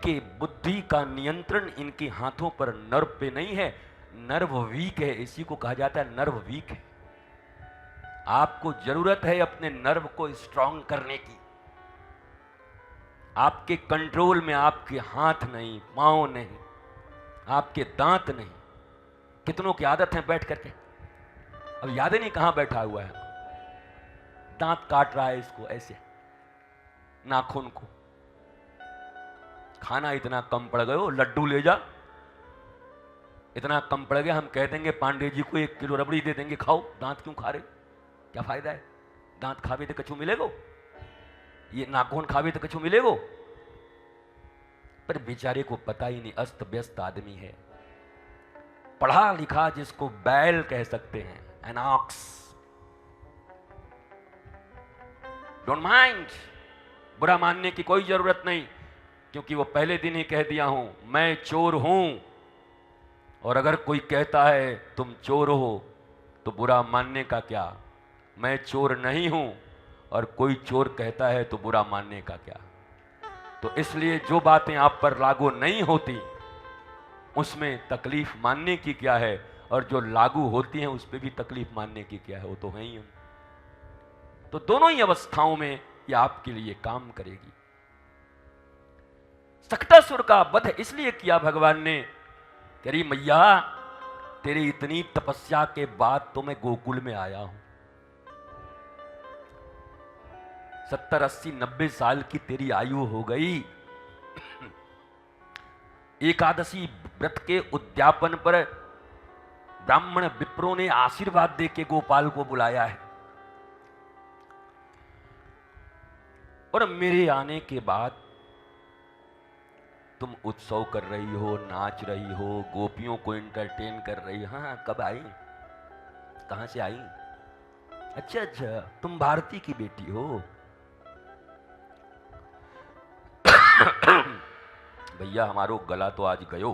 इनके बुद्धि का नियंत्रण इनके हाथों पर नर्व पे नहीं है, नर्व वीक है, इसी को कहा जाता है नर्व वीक है। आपको जरूरत है अपने नर्व को स्ट्रांग करने की। आपके कंट्रोल में आपके हाथ नहीं, पांव नहीं, आपके दांत नहीं। कितनों की आदत है बैठ करके, अब याद ही नहीं कहां बैठा हुआ है, दांत काट रहा है इसको ऐसे, नाखून को। खाना इतना कम पड़ गयो, लड्डू ले जा, इतना कम पड़ गया, हम कह देंगे पांडे जी को 1 किलो रबड़ी दे देंगे, खाओ। दांत क्यों खा रहे, क्या फायदा है? दांत खावे तो कछु मिलेगो, ये नाखून खावे तो कछु मिलेगो। पर बेचारे को पता ही नहीं, अस्त व्यस्त आदमी है, पढ़ा लिखा जिसको बैल कह सकते हैं, एन ऑक्स। डोंट माइंड, बुरा मानने की कोई जरूरत नहीं, क्योंकि वो पहले दिन ही कह दिया हूं, मैं चोर हूं। और अगर कोई कहता है तुम चोर हो तो बुरा मानने का क्या? मैं चोर नहीं हूं और कोई चोर कहता है तो बुरा मानने का क्या? तो इसलिए जो बातें आप पर लागू नहीं होती उसमें तकलीफ मानने की क्या है, और जो लागू होती हैं उस पर भी तकलीफ मानने की क्या है, वो तो है ही। तो दोनों ही अवस्थाओं में यह आपके लिए काम करेगी। सक्टासुर का वध इसलिए किया भगवान ने, तेरी मैया तेरी इतनी तपस्या के बाद तो मैं गोकुल में आया हूं। 70, 80, 90 साल की तेरी आयु हो गई, एकादशी व्रत के उद्यापन पर ब्राह्मण विप्रों ने आशीर्वाद देके गोपाल को बुलाया है, और मेरे आने के बाद तुम उत्सव कर रही हो, नाच रही हो, गोपियों को एंटरटेन कर रही हो। हाँ, कब आई, कहां से आई? अच्छा अच्छा, तुम भारती की बेटी हो। भैया हमारो गला तो आज गयो।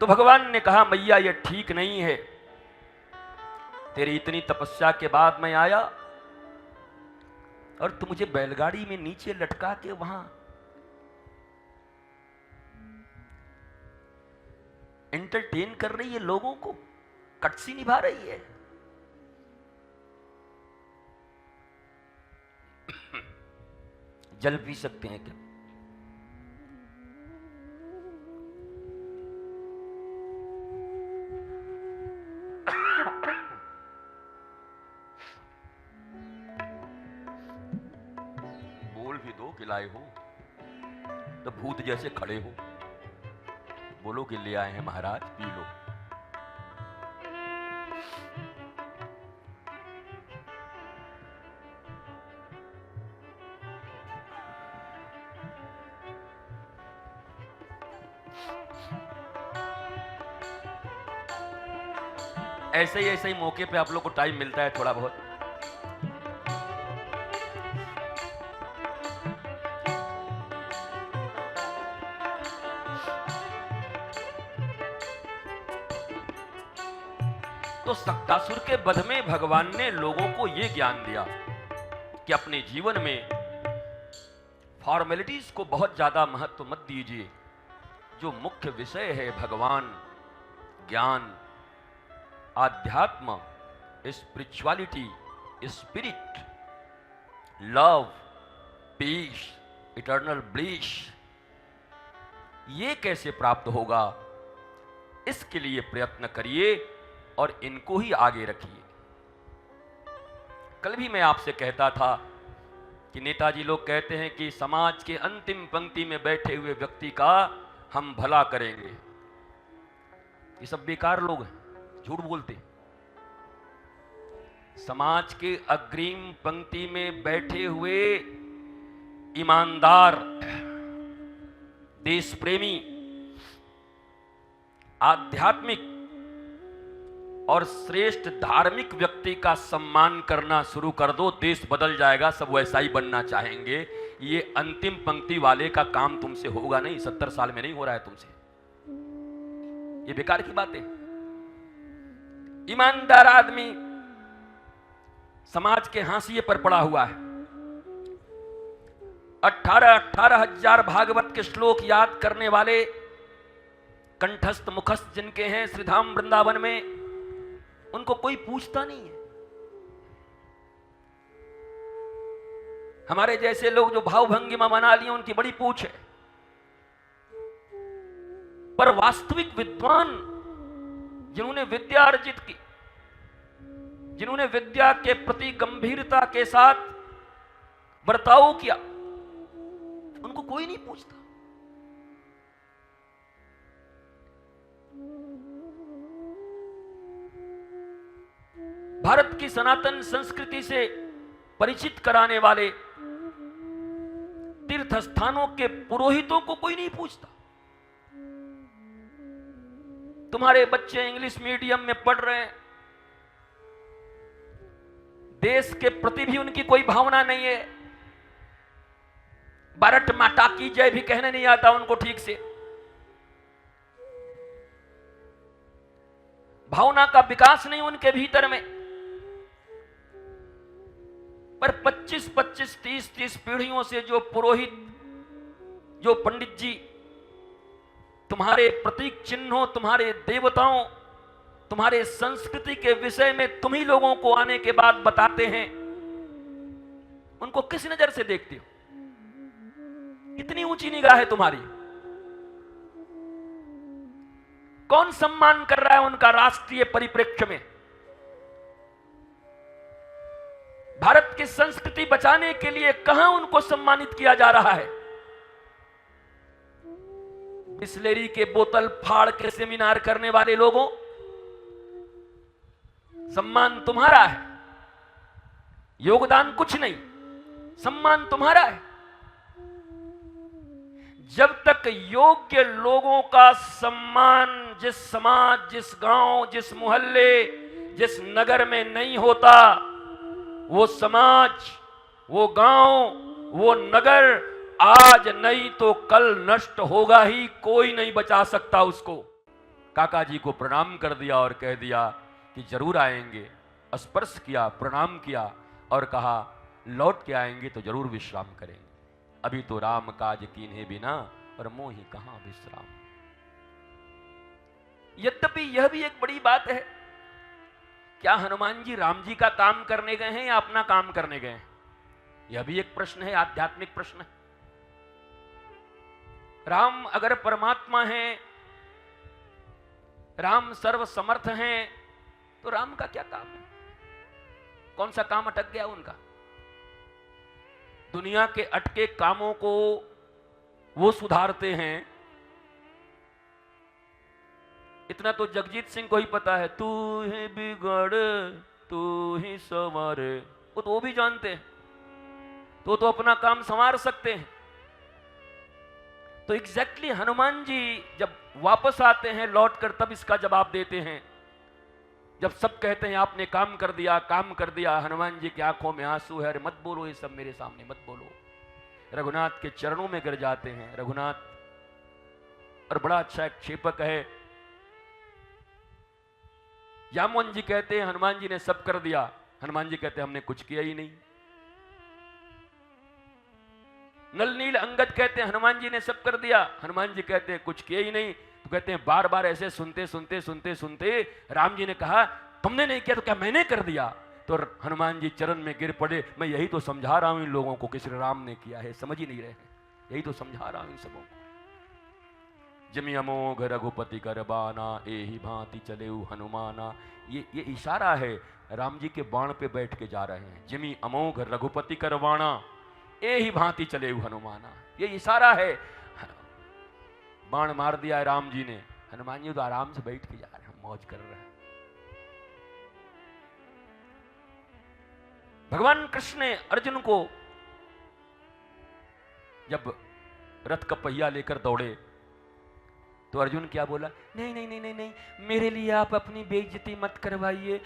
तो भगवान ने कहा, मैया ये ठीक नहीं है, तेरी इतनी तपस्या के बाद मैं आया और तू मुझे बैलगाड़ी में नीचे लटका के वहां एंटरटेन कर रही है, लोगों को कटसी निभा रही है। जल पी सकते हैं क्या? बोल भी दो कि लाए हो, तो भूत जैसे खड़े हो, बोलो कि ले आए हैं महाराज, पी लो। ऐसे ही मौके पे आप लोग को टाइम मिलता है थोड़ा बहुत। तो सक्टासुर के वध में भगवान ने लोगों को यह ज्ञान दिया कि अपने जीवन में फॉर्मेलिटीज को बहुत ज्यादा महत्व मत दीजिए। जो मुख्य विषय है भगवान, ज्ञान, आध्यात्म, spirituality, spirit, love, peace, eternal bliss, ये कैसे प्राप्त होगा, इसके लिए प्रयत्न करिए और इनको ही आगे रखिए। कल भी मैं आपसे कहता था कि नेताजी लोग कहते हैं कि समाज के अंतिम पंक्ति में बैठे हुए व्यक्ति का हम भला करेंगे। ये सब बेकार लोग हैं, झूठ बोलते। समाज के अग्रिम पंक्ति में बैठे हुए ईमानदार, देश प्रेमी, आध्यात्मिक और श्रेष्ठ धार्मिक व्यक्ति का सम्मान करना शुरू कर दो, देश बदल जाएगा, सब वैसा ही बनना चाहेंगे। ये अंतिम पंक्ति वाले का काम तुमसे होगा नहीं, 70 साल में नहीं हो रहा है तुमसे, ये बेकार की बात है। ईमानदार आदमी समाज के हाशिए पर पड़ा हुआ है। 18,000 भागवत के श्लोक याद करने वाले कंठस्थ मुखस्थ जिनके हैं श्रीधाम वृंदावन में, उनको कोई पूछता नहीं है। हमारे जैसे लोग जो भावभंगिमा मना लिए उनकी बड़ी पूछ है, पर वास्तविक विद्वान जिन्होंने विद्या अर्जित की, जिन्होंने विद्या के प्रति गंभीरता के साथ बर्ताव किया, उनको कोई नहीं पूछता। भारत की सनातन संस्कृति से परिचित कराने वाले तीर्थ स्थानों के पुरोहितों को कोई नहीं पूछता। तुम्हारे बच्चे इंग्लिश मीडियम में पढ़ रहे हैं, देश के प्रति भी उनकी कोई भावना नहीं है। भारत माता की जय भी कहने नहीं आता उनको ठीक से। भावना का विकास नहीं उनके भीतर में। पर 25-25, 30-30 पीढ़ियों से जो पुरोहित, जो पंडित जी तुम्हारे प्रतीक चिन्हों, तुम्हारे देवताओं, तुम्हारे संस्कृति के विषय में तुम ही लोगों को आने के बाद बताते हैं, उनको किस नजर से देखते हो? कितनी ऊंची निगाह है तुम्हारी? कौन सम्मान कर रहा है उनका राष्ट्रीय परिप्रेक्ष्य में? भारत की संस्कृति बचाने के लिए कहां उनको सम्मानित किया जा रहा है? बिस्लेरी के बोतल फाड़ के सेमिनार करने वाले लोगों, सम्मान तुम्हारा है, योगदान कुछ नहीं, सम्मान तुम्हारा है। जब तक योग्य लोगों का सम्मान जिस समाज, जिस गांव, जिस मोहल्ले, जिस नगर में नहीं होता, वो समाज, वो गांव, वो नगर आज नहीं तो कल नष्ट होगा ही। कोई नहीं बचा सकता उसको। काका जी को प्रणाम कर दिया और कह दिया कि जरूर आएंगे। स्पर्श किया, प्रणाम किया और कहा लौट के आएंगे तो जरूर विश्राम करेंगे। अभी तो राम काज कीन्हे बिना और मोहि कहां विश्राम। यद्यपि यह भी एक बड़ी बात है, क्या हनुमान जी राम जी का काम करने गए हैं या अपना काम करने गए हैं? यह भी एक प्रश्न है, आध्यात्मिक प्रश्न है। राम अगर परमात्मा हैं, राम सर्वसमर्थ हैं, तो राम का क्या काम है? कौन सा काम अटक गया उनका? दुनिया के अटके कामों को वो सुधारते हैं। इतना तो जगजीत सिंह को ही पता है, तू ही बिगड़ तू ही संवार, वो तो वो भी जानते हैं, तो अपना काम संवार सकते हैं। तो एग्जैक्टली हनुमान जी जब वापस आते हैं लौटकर, तब इसका जवाब देते हैं। जब सब कहते हैं आपने काम कर दिया, काम कर दिया, हनुमान जी की आंखों में आंसू है। अरे मत बोलो ये सब मेरे सामने, मत बोलो। रघुनाथ के चरणों में गिर जाते हैं। रघुनाथ, और बड़ा अच्छा एक क्षेपक है, जामवन जी कहते हैं हनुमान जी ने सब कर दिया। हनुमान जी कहते हैं हमने कुछ किया ही नहीं। नल नील अंगद कहते हैं हनुमान जी ने सब कर दिया। हनुमान जी कहते हैं कुछ किया ही नहीं। तो कहते हैं बार बार ऐसे सुनते सुनते सुनते सुनते राम जी ने कहा तुमने नहीं किया तो क्या मैंने कर दिया? तो हनुमान जी चरण में गिर पड़े। मैं यही तो समझा रहा हूं इन लोगों को कि श्री राम ने किया है, समझ ही नहीं रहे हैं। यही तो समझा रहा हूं इन सबों को। जिमि अमोघ रघुपति कर बाना, एहि भांति चले हनुमाना। ये इशारा है, राम जी के बाण पे बैठ के जा रहे हैं। जिमि अमोघ रघुपति कर बाना, एहि भांति चले हनुमाना। ये इशारा है। बाण मार दिया है राम जी ने, हनुमान जी तो आराम से बैठ के जा रहे हैं, मौज कर रहे हैं। भगवान कृष्ण ने अर्जुन को जब रथ का पहिया लेकर दौड़े तो अर्जुन क्या बोला? नहीं नहीं नहीं नहीं नहीं, मेरे लिए आप अपनी बेइज्जती मत करवाइए,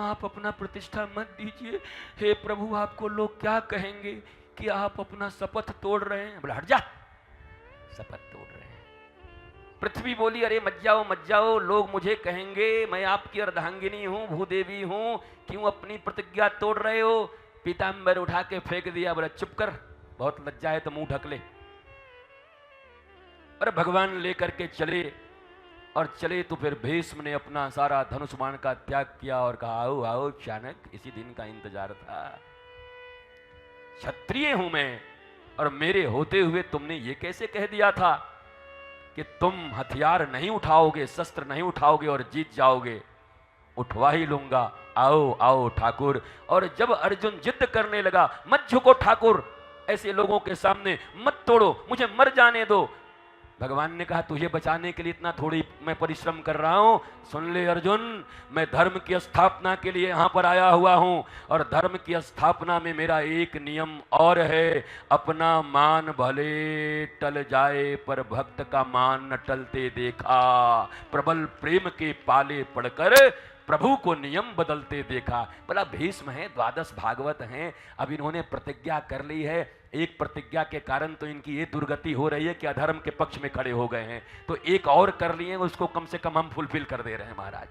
आप अपना प्रतिष्ठा मत दीजिए। हे प्रभु, आपको लोग क्या कहेंगे कि आप अपना शपथ तोड़ रहे हैं? बोला हट जा, शपथ तोड़ रहे हैं। पृथ्वी बोली अरे मत जाओ, लोग मुझे कहेंगे मैं आपकी अर्धांगिनी हूं, भूदेवी हूं, क्यों अपनी प्रतिज्ञा तोड़ रहे हो। पीतांबर उठा के फेंक दिया, बोला चुप कर, बहुत लज्जा है तो मुंह ढक ले। और भगवान लेकर के चले, और चले तो फिर भीष्म ने अपना सारा धनुष बाण का त्याग किया और कहा आओ आओ चाणक्य, इसी दिन का इंतजार था। क्षत्रिय हूं मैं, और मेरे होते हुए तुमने ये कैसे कह दिया था कि तुम हथियार नहीं उठाओगे, शस्त्र नहीं उठाओगे और जीत जाओगे। उठवा ही लूंगा, आओ आओ ठाकुर। और जब अर्जुन जिद करने लगा, मत झुको ठाकुर, ऐसे लोगों के सामने मत तोड़ो, मुझे मर जाने दो। भगवान ने कहा तुझे बचाने के लिए इतना थोड़ी मैं परिश्रम कर रहा हूं। सुन ले अर्जुन, मैं धर्म की स्थापना के लिए यहां पर आया हुआ हूं, और धर्म की स्थापना में मेरा एक नियम और है, अपना मान भले टल जाए पर भक्त का मान न टलते देखा। प्रबल प्रेम के पाले पड़कर प्रभु को नियम बदलते देखा। बोला भीष्म है, द्वादश भागवत हैं, अब इन्होंने प्रतिज्ञा कर ली है, एक प्रतिज्ञा के कारण तो इनकी ये दुर्गति हो रही है कि अधर्म के पक्ष में खड़े हो गए हैं, तो एक और कर लिए, उसको कम से कम हम फुलफिल कर दे रहे हैं महाराज।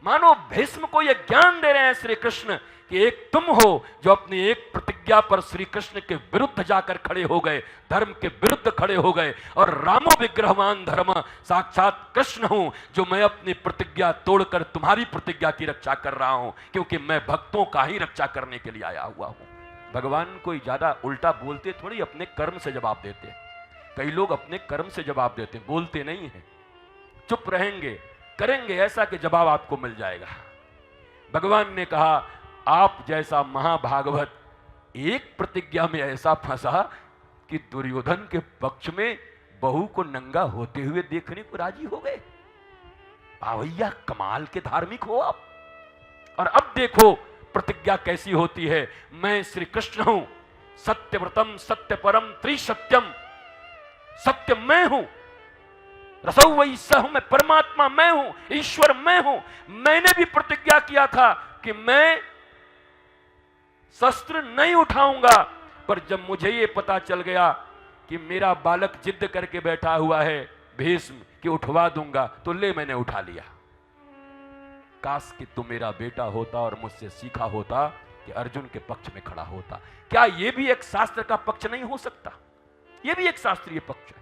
मानो भीष्म को यह ज्ञान दे रहे हैं श्री कृष्ण कि एक तुम हो जो अपनी एक प्रतिज्ञा पर श्री कृष्ण के विरुद्ध जाकर खड़े हो गए, धर्म के विरुद्ध खड़े हो गए। और रामो विग्रहवान धर्म, साक्षात कृष्ण हूं जो मैं अपनी प्रतिज्ञा तोड़कर तुम्हारी प्रतिज्ञा की रक्षा कर रहा हूं, क्योंकि मैं भक्तों का ही रक्षा करने के लिए आया हुआ हूं। भगवान कोई ज्यादा उल्टा बोलते थोड़ी, अपने कर्म से जवाब देते। कई लोग अपने कर्म से जवाब देते, बोलते नहीं है, चुप रहेंगे, करेंगे ऐसा कि जवाब आपको मिल जाएगा। भगवान ने कहा आप जैसा महाभागवत एक प्रतिज्ञा में ऐसा फंसा कि दुर्योधन के पक्ष में बहू को नंगा होते हुए देखने को राजी हो गए। भैया कमाल के धार्मिक हो आप। और अब देखो प्रतिज्ञा कैसी होती है, मैं श्री कृष्ण हूं, सत्यव्रतम सत्य परम त्रिसत्यम, सत्य मैं हूं, रसौ वही सह, मैं परमात्मा मैं हूं, ईश्वर मैं हूं। मैंने भी प्रतिज्ञा किया था कि मैं शस्त्र नहीं उठाऊंगा, पर जब मुझे ये पता चल गया कि मेरा बालक जिद करके बैठा हुआ है भीष्म कि उठवा दूंगा, तो ले मैंने उठा लिया। काश कि तू मेरा बेटा होता और मुझसे सीखा होता कि अर्जुन के पक्ष में खड़ा होता। क्या यह भी एक शास्त्र का पक्ष नहीं हो सकता? यह भी एक शास्त्रीय पक्ष है।